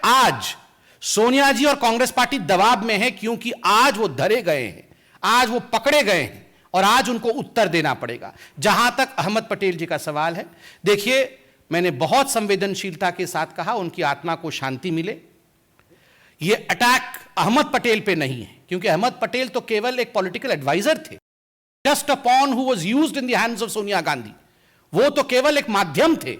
आज सोनिया जी और कांग्रेस पार्टी दबाव में है, क्योंकि आज वो धरे गए हैं, आज वो पकड़े गए हैं और आज उनको उत्तर देना पड़ेगा। जहां तक अहमद पटेल जी का सवाल है, देखिए मैंने बहुत संवेदनशीलता के साथ कहा उनकी आत्मा को शांति मिले। ये अटैक अहमद पटेल पे नहीं है, क्योंकि अहमद पटेल तो केवल एक पॉलिटिकल एडवाइजर थे, just a pawn who was used in the hands of Sonia Gandhi. वो तो केवल एक माध्यम थे,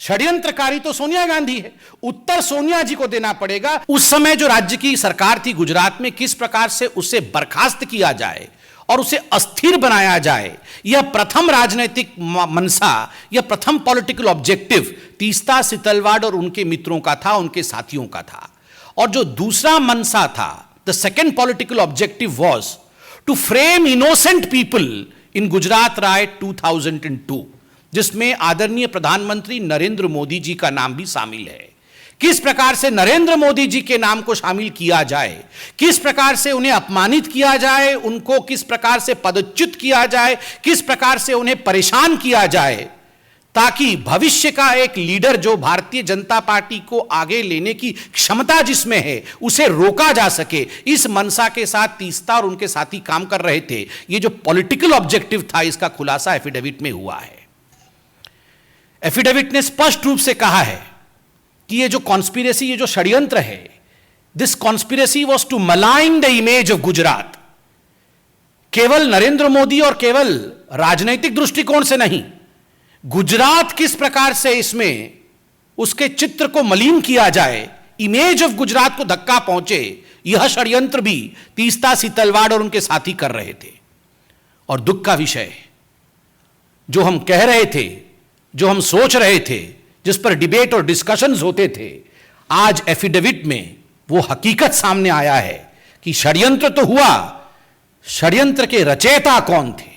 षड्यंत्रकारी तो सोनिया गांधी है। उत्तर सोनिया जी को देना पड़ेगा। उस समय जो राज्य की सरकार थी गुजरात में, किस प्रकार से उसे बर्खास्त किया जाए और उसे अस्थिर बनाया जाए, यह प्रथम राजनीतिक मनसा, यह प्रथम पॉलिटिकल ऑब्जेक्टिव तीस्ता सितलवाड़ और उनके मित्रों का था, उनके साथियों का था। और जो दूसरा मनसा था, the second political objective was to frame innocent people in Gujarat right 2002, जिसमें आदरणीय प्रधानमंत्री नरेंद्र मोदी जी का नाम भी शामिल है। किस प्रकार से नरेंद्र मोदी जी के नाम को शामिल किया जाए, किस प्रकार से उन्हें अपमानित किया जाए, उनको किस प्रकार से पदच्युत किया जाए, किस प्रकार से उन्हें परेशान किया जाए, ताकि भविष्य का एक लीडर जो भारतीय जनता पार्टी को आगे लेने की क्षमता जिसमें है उसे रोका जा सके। इस मनसा के साथ तीस्ता और उनके साथी काम कर रहे थे। ये जो पॉलिटिकल ऑब्जेक्टिव था, इसका खुलासा एफिडेविट में हुआ है। एफिडेविट ने स्पष्ट रूप से कहा है कि ये जो कॉन्स्पिरेसी, ये जो षड्यंत्र है, this conspiracy was to malign the image of Gujarat. केवल नरेंद्र मोदी और केवल राजनैतिक दृष्टिकोण से नहीं, गुजरात किस प्रकार से इसमें उसके चित्र को मलिन किया जाए, इमेज ऑफ गुजरात को धक्का पहुंचे, यह षड्यंत्र भी तीस्ता सितलवाड़ और उनके साथी कर रहे थे। और दुख का विषय, जो हम कह रहे थे, जो हम सोच रहे थे, जिस पर डिबेट और डिस्कशंस होते थे, आज एफिडेविट में वो हकीकत सामने आया है कि षड्यंत्र तो हुआ, षड्यंत्र के रचयिता कौन थे?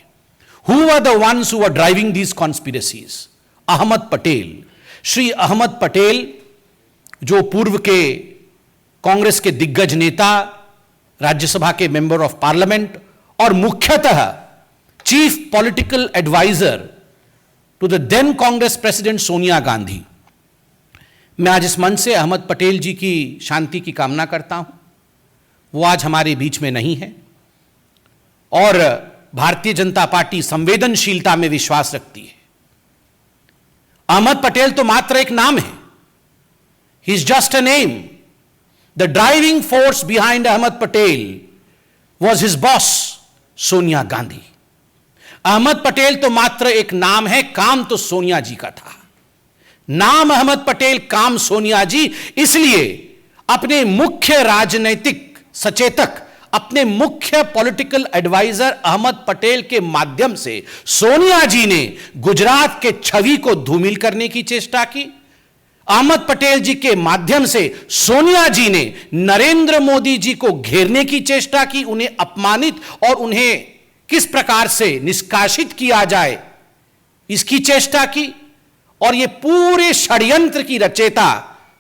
Who were the ones who were driving these conspiracies? Ahmad Patel, Shri Ahmad Patel, जो पूर्व के कांग्रेस के दिग्गज नेता, राज्यसभा के मेंबर ऑफ पार्लियामेंट और मुख्यतः chief political adviser to the then Congress president Sonia Gandhi. मैं आज इस मंच से अहमद पटेल जी की शांति की कामना करता हूं। वो आज हमारे बीच में नहीं है और भारतीय जनता पार्टी संवेदनशीलता में विश्वास रखती है। अहमद पटेल तो मात्र एक नाम है, he is just a name. The driving force behind Ahmed Patel was his boss Sonia Gandhi. Ahmed Patel तो मात्र एक नाम है, काम तो सोनिया जी का था। नाम अहमद पटेल, काम सोनिया जी। इसलिए अपने मुख्य राजनैतिक सचेतक, अपने मुख्य पॉलिटिकल एडवाइजर अहमद पटेल के माध्यम से सोनिया जी ने गुजरात के छवि को धूमिल करने की चेष्टा की। अहमद पटेल जी के माध्यम से सोनिया जी ने नरेंद्र मोदी जी को घेरने की चेष्टा की, उन्हें अपमानित और उन्हें किस प्रकार से निष्कासित किया जाए, इसकी चेष्टा की। और यह पूरे षड्यंत्र की रचयिता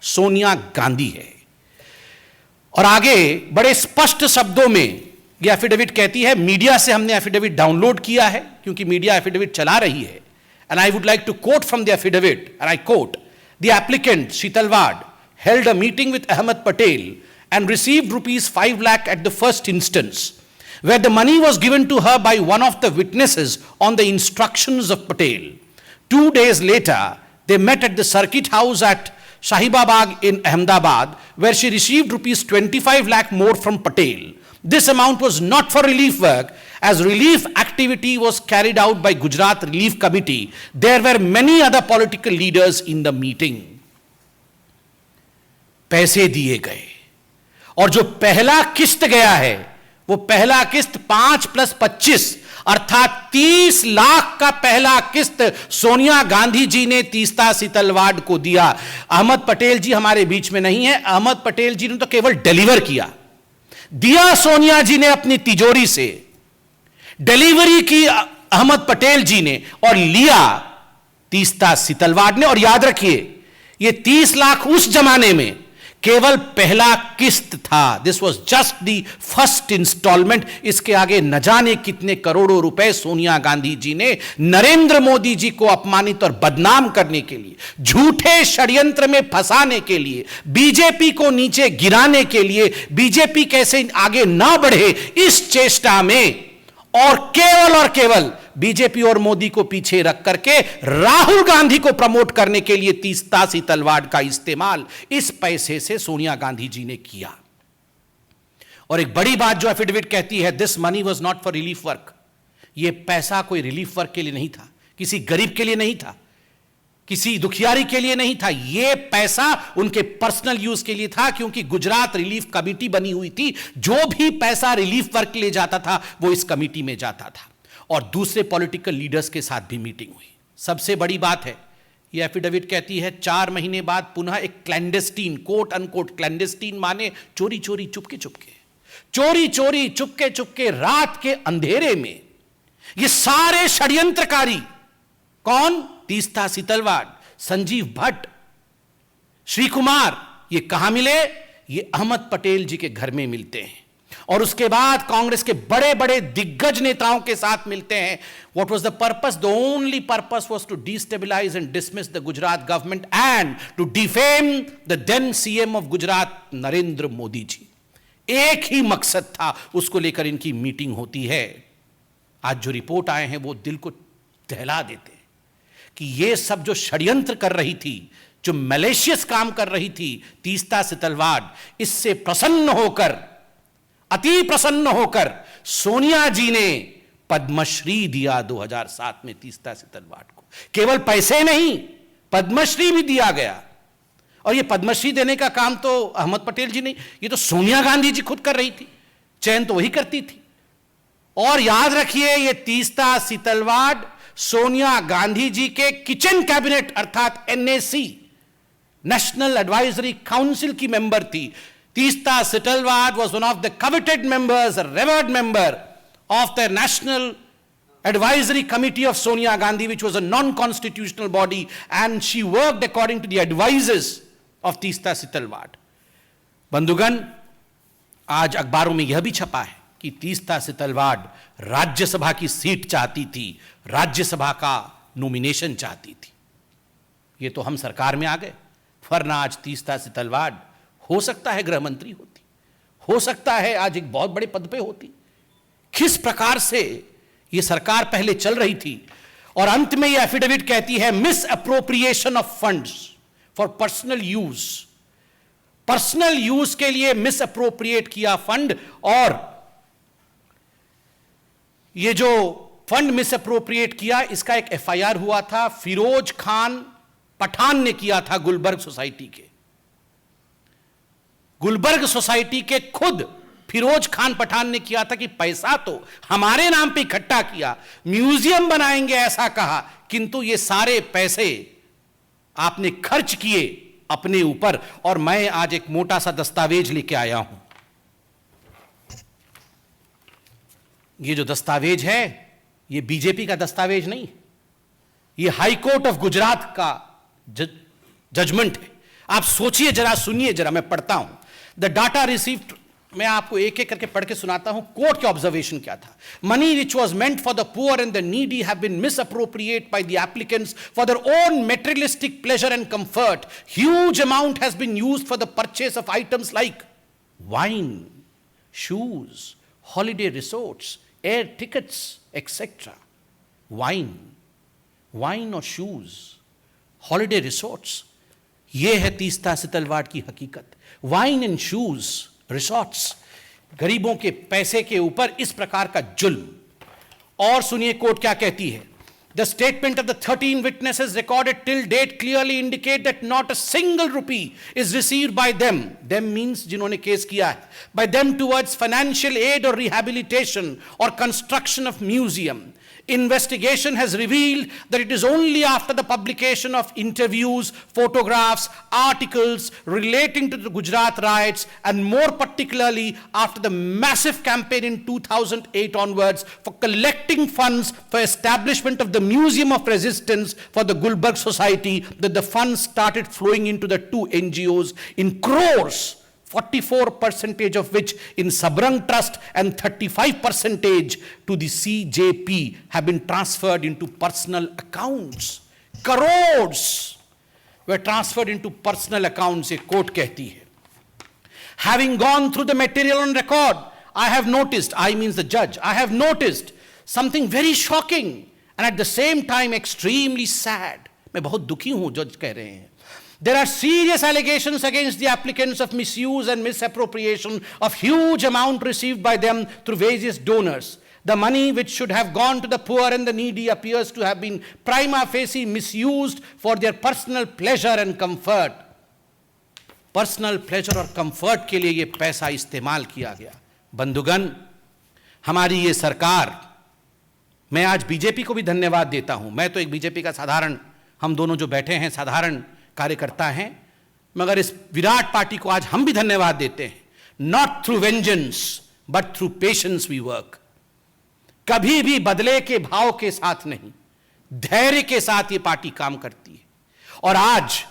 सोनिया गांधी है। और आगे बड़े स्पष्ट शब्दों में यह एफिडेविट कहती है, मीडिया से हमने एफिडेविट डाउनलोड किया है क्योंकि मीडिया एफिडेविट चला रही है। And I would like to quote from the affidavit, and I quote, the applicant Sitalwad held a meeting with Ahmed Patel and received rupees 5 lakh at the first instance, where the money was given to her by one of the witnesses on the instructions of Patel. 2 days later, they met at the circuit house at Shahibabad in Ahmedabad, where she received rupees 25 lakh more from Patel. This amount was not for relief work, as relief activity was carried out by Gujarat Relief Committee. There were many other political leaders in the meeting. पैसे दिए गए और जो पहला किस्त गया है, वो पहला किस्त 5 + 25 अर्थात 30 लाख का पहला किस्त सोनिया गांधी जी ने तीस्ता सितलवाड़ को दिया। अहमद पटेल जी हमारे बीच में नहीं है। अहमद पटेल जी ने तो केवल डिलीवर किया, दिया सोनिया जी ने अपनी तिजोरी से, डिलीवरी की अहमद पटेल जी ने और लिया तीस्ता सितलवाड़ ने। और याद रखिए, यह 30 लाख उस जमाने में केवल पहला किस्त था। This was just the first instalment. इसके आगे न जाने कितने करोड़ों रुपए सोनिया गांधी जी ने नरेंद्र मोदी जी को अपमानित और बदनाम करने के लिए, झूठे षड्यंत्र में फंसाने के लिए, बीजेपी को नीचे गिराने के लिए, बीजेपी कैसे आगे ना बढ़े इस चेष्टा में, और केवल बीजेपी और मोदी को पीछे रख करके राहुल गांधी को प्रमोट करने के लिए तीस्तासी तलवार का इस्तेमाल इस पैसे से सोनिया गांधी जी ने किया। और एक बड़ी बात जो एफिडेविट कहती है, this money was not for relief work. यह पैसा कोई रिलीफ वर्क के लिए नहीं था, किसी गरीब के लिए नहीं था, किसी दुखियारी के लिए नहीं था। यह पैसा उनके पर्सनल यूज के लिए था, क्योंकि गुजरात रिलीफ कमेटी बनी हुई थी। जो भी पैसा रिलीफ वर्क के लिए जाता था वो इस कमेटी में जाता था, और दूसरे पॉलिटिकल लीडर्स के साथ भी मीटिंग हुई। सबसे बड़ी बात है, यह एफिडेविट कहती है 4 महीने बाद पुनः एक क्लैंडेस्टीन, कोट अनकोट क्लैंडेस्टीन माने चोरी चोरी चुपके चुपके, चोरी चोरी चुपके चुपके रात के अंधेरे में ये सारे षड्यंत्रकारी, कौन? तीस्तासी तलवार, संजीव भट्ट, श्री कुमार, ये कहां मिले? ये अहमद पटेल जी के घर में मिलते हैं, और उसके बाद कांग्रेस के बड़े बड़े दिग्गज नेताओं के साथ मिलते हैं। What was the purpose? The only purpose was to destabilize and dismiss the Gujarat government and to defame the then CM of Gujarat, Narendra Modi ji. एक ही मकसद था, उसको लेकर इनकी मीटिंग होती है। आज जो रिपोर्ट आए हैं वो दिल को दहला देते हैं कि ये सब जो षड्यंत्र कर रही थी, जो मैलिशियस काम कर रही थी तीस्तासी तलवार, इससे प्रसन्न होकर, अति प्रसन्न होकर सोनिया जी ने पद्मश्री दिया 2007 में तीस्तासी तलवार को। केवल पैसे नहीं, पद्मश्री भी दिया गया। और ये पद्मश्री देने का काम तो अहमद पटेल जी नहीं, ये तो सोनिया गांधी जी खुद कर रही थी, चयन तो वही करती थी। और याद रखिए, ये तीस्तासी तलवार सोनिया गांधी जी के किचन कैबिनेट अर्थात NAC, नेशनल एडवाइजरी काउंसिल की मेंबर थी। तीस्तासी तलवार was one of the coveted members, a revered member of the National Advisory Committee of Sonia Gandhi, which was a non-constitutional body, and she worked according to the advices of तीस्तासी तलवार। बंधुगण, आज अखबारों में यह भी छपा है कि तीस्तासी तलवार राज्यसभा की सीट चाहती थी, राज्यसभा का नॉमिनेशन चाहती थी। ये तो हम सरकार में आ गए, वरना आज तीस्तासी तलवार हो सकता है गृह मंत्री होती, हो सकता है आज एक बहुत बड़े पद पे होती। किस प्रकार से ये सरकार पहले चल रही थी। और अंत में ये एफिडेविट कहती है, miss appropriation of funds for personal use, personal use के लिए मिस अप्रोप्रिएट किया फंड। और ये जो फंड मिस अप्रोप्रिएट किया, इसका एक FIR हुआ था, फिरोज खान पठान ने किया था गुलबर्ग सोसाइटी के। गुलबर्ग सोसाइटी के खुद फिरोज खान पठान ने किया था कि पैसा तो हमारे नाम पे इकट्ठा किया, म्यूजियम बनाएंगे ऐसा कहा, किंतु ये सारे पैसे आपने खर्च किए अपने ऊपर। और मैं आज एक मोटा सा दस्तावेज लेके आया हूं। ये जो दस्तावेज है, ये बीजेपी का दस्तावेज नहीं, ये हाई कोर्ट ऑफ गुजरात का जजमेंट है। आप सोचिए जरा, सुनिए जरा, मैं पढ़ता हूं। द डाटा रिसीव्ड, मैं आपको एक एक करके पढ़ के सुनाता हूं कोर्ट के ऑब्जर्वेशन क्या था। Money which was meant for the poor and the needy have been misappropriated by the applicants for their own materialistic pleasure and comfort. Huge amount has been used for the purchase of items like wine, shoes, holiday resorts, air tickets etcetera. Wine और shoes, holiday resorts, ये है तीस्तासी तलवार की हकीकत। Wine and shoes, resorts, गरीबों के पैसे के ऊपर इस प्रकार का जुल्म। और सुनिए कोर्ट क्या कहती है। The statement of the 13 witnesses recorded till date clearly indicate that not a single rupee is received by them, them means जिन्होंने केस किया है, by them towards financial aid और रिहैबिलिटेशन और construction of museum, Investigation has revealed that it is only after the publication of interviews, photographs, articles relating to the Gujarat riots, and more particularly after the massive campaign in 2008 onwards for collecting funds for establishment of the Museum of Resistance for the Gulbarga Society, that the funds started flowing into the two NGOs in crores. 44% of which in Sabrang Trust and 35% to the CJP have been transferred into personal accounts. Crores were transferred into personal accounts, a court कहती है. Having gone through the material on record, I have noticed, I means the judge, I have noticed something very shocking and at the same time extremely sad. मैं बहुत दुखी हूं, जज कह रहे हैं. There are serious allegations against the applicants of misuse and misappropriation of huge amount received by them through various donors. The money which should have gone to the poor and the needy appears to have been prima facie misused for their personal pleasure and comfort. Personal pleasure और comfort के लिए ये पैसा इस्तेमाल किया गया. बंधुगण, हमारी ये सरकार, मैं आज बीजेपी को भी धन्यवाद देता हूं. मैं तो एक बीजेपी का साधारण, हम दोनों जो बैठे हैं साधारण कार्यकर्ता हैं, मगर इस विराट पार्टी को आज हम भी धन्यवाद देते हैं. Not through vengeance but through patience we work. कभी भी बदले के भाव के साथ नहीं, धैर्य के साथ ये पार्टी काम करती है. और आज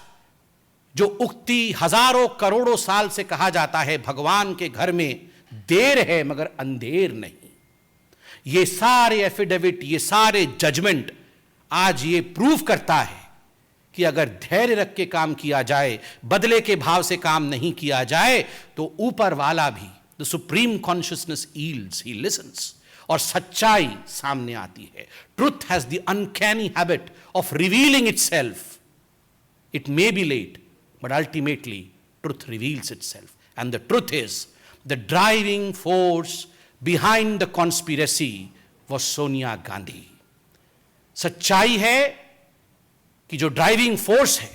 जो उक्ति हजारों करोड़ों साल से कहा जाता है, भगवान के घर में देर है मगर अंधेर नहीं, ये सारे एफिडेविट, ये सारे जजमेंट आज ये प्रूव करता है कि अगर धैर्य रख के काम किया जाए, बदले के भाव से काम नहीं किया जाए, तो ऊपर वाला भी, the supreme consciousness yields, he listens, और सच्चाई सामने आती है. Truth has the uncanny habit of revealing itself. It may be late but ultimately truth reveals itself. And the truth is the driving force behind the conspiracy was Sonia Gandhi. सच्चाई है कि जो driving force है,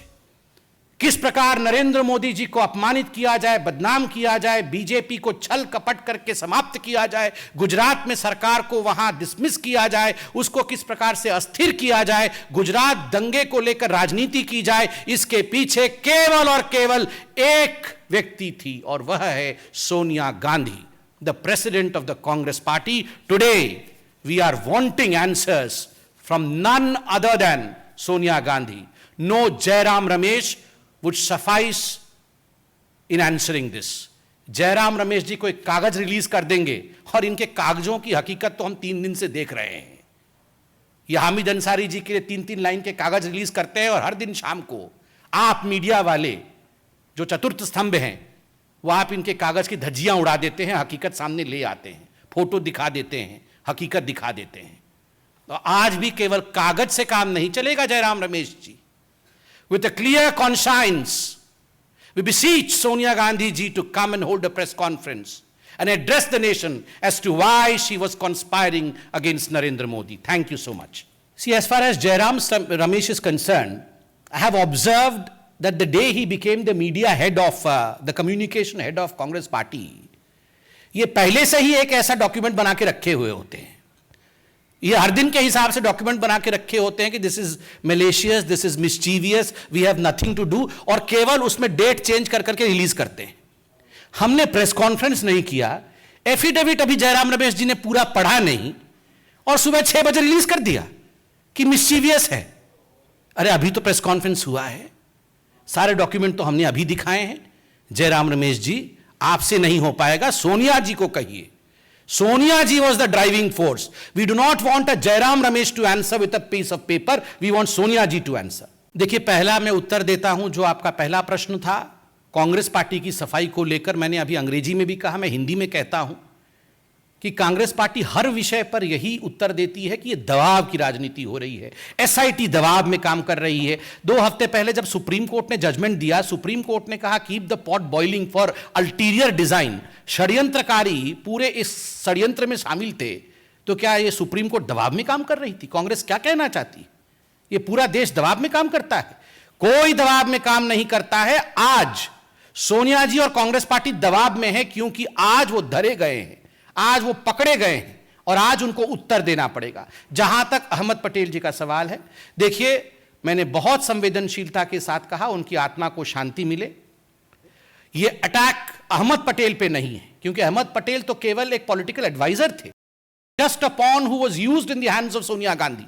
किस प्रकार नरेंद्र मोदी जी को अपमानित किया जाए, बदनाम किया जाए, बीजेपी को छल कपट करके समाप्त किया जाए, गुजरात में सरकार को वहां डिसमिस किया जाए, उसको किस प्रकार से अस्थिर किया जाए, गुजरात दंगे को लेकर राजनीति की जाए, इसके पीछे केवल और केवल एक व्यक्ति थी और वह है Sonia Gandhi, the president of the Congress party. Today we are wanting answers from none other than Sonia Gandhi. No Jairam Ramesh would suffice in answering this. Jairam Ramesh ji को एक कागज रिलीज कर देंगे और इनके कागजों की हकीकत तो हम 3 दिन से देख रहे हैं. ये हामिद अंसारी जी के लिए 3-3 लाइन के कागज रिलीज करते हैं और हर दिन शाम को आप मीडिया वाले जो चतुर्थ स्तंभ हैं, वो आप इनके कागज की धज्जियां उड़ा देते हैं, हकीकत सामने ले आते हैं, फोटो दिखा देते हैं, हकीकत दिखा देते हैं. तो आज भी केवल कागज से काम नहीं चलेगा Jairam Ramesh ji. With a clear conscience we beseech Sonia Gandhi ji to come and hold a press conference and address the nation as to why she was conspiring against Narendra Modi. Thank you so much. See, as far as Jairam Ramesh is concerned, I have observed that the day he became the media head of the communication head of Congress party, ये पहले से ही एक ऐसा document बना के रखे हुए होते हैं. ये हर दिन के हिसाब से डॉक्यूमेंट बना के रखे होते हैं कि this is malicious, this is mischievous, we have nothing to do, और केवल उसमें डेट चेंज कर करके रिलीज करते हैं. हमने प्रेस कॉन्फ्रेंस नहीं किया, एफिडेविट अभी जयराम रमेश जी ने पूरा पढ़ा नहीं और सुबह 6 बजे रिलीज कर दिया कि मिस्चीवियस है. अरे अभी तो प्रेस कॉन्फ्रेंस हुआ है, सारे डॉक्यूमेंट तो हमने अभी दिखाए हैं. जयराम रमेश जी, आपसे नहीं हो पाएगा, सोनिया जी को कहिए. Sonia ji was the driving force. We do not want a Jairam Ramesh to answer with a piece of paper. We want Sonia ji to answer. देखिए, पहला मैं उत्तर देता हूं जो आपका पहला प्रश्न था कांग्रेस पार्टी की सफाई को लेकर. मैंने अभी अंग्रेजी में भी कहा, मैं हिंदी में कहता हूं कि कांग्रेस पार्टी हर विषय पर यही उत्तर देती है कि यह दबाव की राजनीति हो रही है, एसआईटी दबाव में काम कर रही है. 2 हफ्ते पहले जब सुप्रीम कोर्ट ने जजमेंट दिया, सुप्रीम कोर्ट ने कहा keep the pot boiling for ulterior design. षड्यंत्रकारी पूरे इस षड्यंत्र में शामिल थे, तो क्या ये सुप्रीम कोर्ट दबाव में काम कर रही थी? कांग्रेस क्या कहना चाहती? ये पूरा देश दबाव में काम करता है? कोई दबाव में काम नहीं करता है. आज सोनिया जी और कांग्रेस पार्टी दबाव में है क्योंकि आज वो धरे गए हैं, आज वो पकड़े गए हैं और आज उनको उत्तर देना पड़ेगा। जहां तक अहमद पटेल जी का सवाल है, देखिए मैंने बहुत संवेदनशीलता के साथ कहा उनकी आत्मा को शांति मिले। यह अटैक अहमद पटेल पे नहीं है, क्योंकि अहमद पटेल तो केवल एक पॉलिटिकल एडवाइजर थे, just a pawn who was used in the hands of Sonia Gandhi.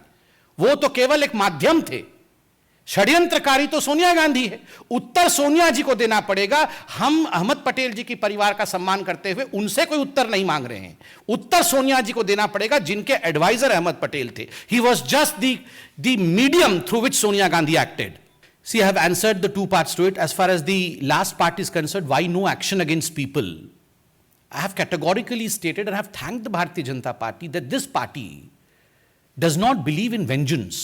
वो तो केवल एक माध्यम थे, षड्यंत्रकारी तो सोनिया गांधी है। उत्तर सोनिया जी को देना पड़ेगा। हम अहमद पटेल जी की परिवार का सम्मान करते हुए उनसे कोई उत्तर नहीं मांग रहे हैं, उत्तर सोनिया जी को देना पड़ेगा, जिनके एडवाइजर अहमद पटेल थे। He was just the medium through which Sonia Gandhi acted. See, I have answered the two parts to it. As far as the last part is concerned, why no action against people? I have categorically stated and I have thanked the Bharatiya Janata Party that this party does not believe in vengeance.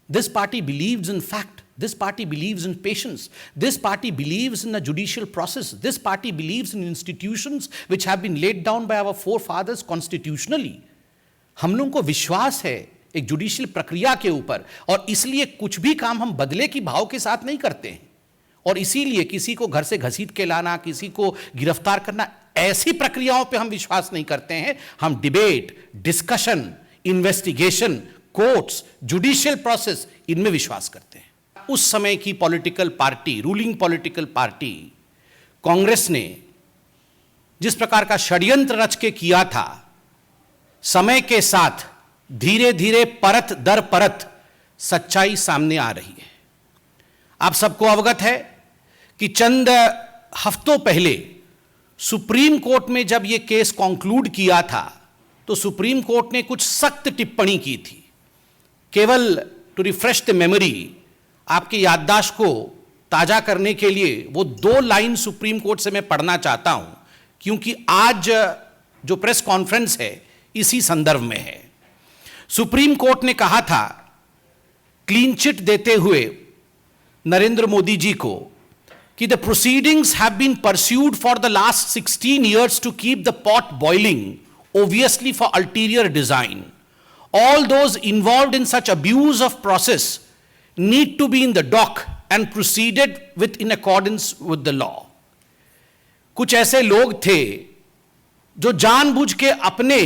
This party believes in fact. This party believes in patience. This party believes in a judicial process. This party believes in institutions which have been laid down by our forefathers constitutionally. हम लोगों को विश्वास है एक judicial प्रक्रिया के ऊपर, और इसलिए कुछ भी काम हम बदले की भाव के साथ नहीं करते हैं। और इसीलिए किसी को घर से घसीट के लाना, किसी को गिरफ्तार करना, ऐसी प्रक्रियाओं पे हम विश्वास नहीं करते हैं। हम debate, discussion, investigation, courts, judicial process, इनमें विश्वास करते हैं। उस समय की political party, ruling political party Congress ने जिस प्रकार का षड्यंत्र रच के किया था, समय के साथ धीरे धीरे परत दर परत सच्चाई सामने आ रही है। आप सबको अवगत है कि चंद हफ्तों पहले सुप्रीम कोर्ट में जब यह केस कॉन्क्लूड किया था, तो सुप्रीम कोर्ट ने कुछ सख्त टिप्पणी की थी। केवल टू रिफ्रेश द मेमोरी, आपके याददाश्त को ताजा करने के लिए वो 2 लाइन सुप्रीम कोर्ट से मैं पढ़ना चाहता हूं, क्योंकि आज जो प्रेस कॉन्फ्रेंस है इसी संदर्भ में है। सुप्रीम कोर्ट ने कहा था, क्लीन चिट देते हुए नरेंद्र मोदी जी को, कि the proceedings have been pursued for the last 16 years to keep the pot boiling, obviously for ulterior design. All those involved in such abuse of process need to be in the dock and proceeded with in accordance with the law. कुछ ऐसे लोग थे जो जानबूझ के अपने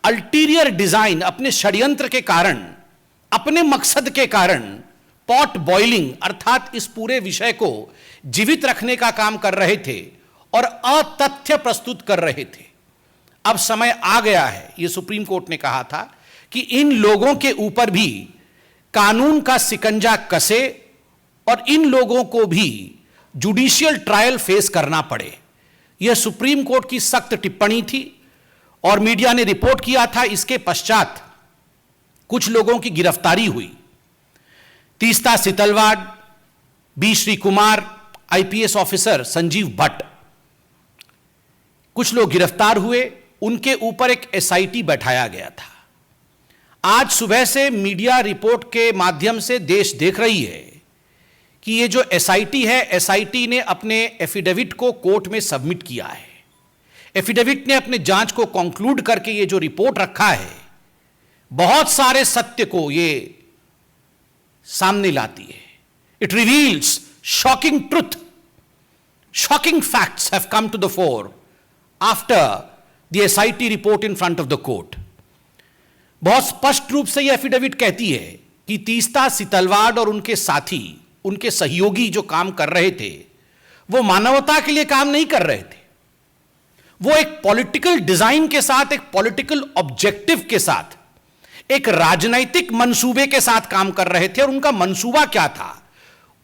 ulterior design, अपने षड्यंत्र के कारण, अपने मकसद के कारण पॉट बॉइलिंग अर्थात इस पूरे विषय को जीवित रखने का काम कर रहे थे और अतथ्य प्रस्तुत कर रहे थे। अब समय आ गया है, यह सुप्रीम कोर्ट ने कहा था, कि इन लोगों के ऊपर भी कानून का सिकंजा कसे और इन लोगों को भी जुडिशियल ट्रायल फेस करना पड़े। यह सुप्रीम कोर्ट की सख्त टिप्पणी थी और मीडिया ने रिपोर्ट किया था। इसके पश्चात कुछ लोगों की गिरफ्तारी हुई। Teesta Setalvad, B Shri Kumar, IPS officer Sanjiv Bhatt, कुछ लोग गिरफ्तार हुए। उनके ऊपर एक एसआईटी बैठाया गया था। आज सुबह से मीडिया रिपोर्ट के माध्यम से देश देख रही है कि ये जो एसआईटी है, एसआईटी ने अपने एफिडेविट को कोर्ट में सबमिट किया है। एफिडेविट ने अपने जांच को कंक्लूड करके ये जो रिपोर्ट रखा है, बहुत सारे सत्य को ये सामने लाती है। It reveals shocking truth, shocking facts have come to the fore after the SIT report in front of the court. बहुत स्पष्ट रूप से यह एफिडेविट कहती है कि तीस्ता सितलवाड़ और उनके साथी, उनके सहयोगी जो काम कर रहे थे, वो मानवता के लिए काम नहीं कर रहे थे। वो एक पॉलिटिकल डिजाइन के साथ, एक पॉलिटिकल ऑब्जेक्टिव के साथ, एक राजनैतिक मंसूबे के साथ काम कर रहे थे। और उनका मंसूबा क्या था?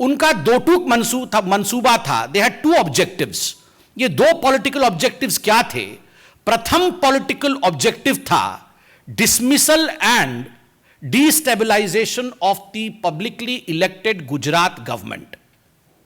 उनका दो टूक मंसूबा था। They had 2 objectives. ये 2 पॉलिटिकल ऑब्जेक्टिव्स क्या थे? प्रथम पॉलिटिकल ऑब्जेक्टिव था dismissal and destabilisation of the publicly elected Gujarat government.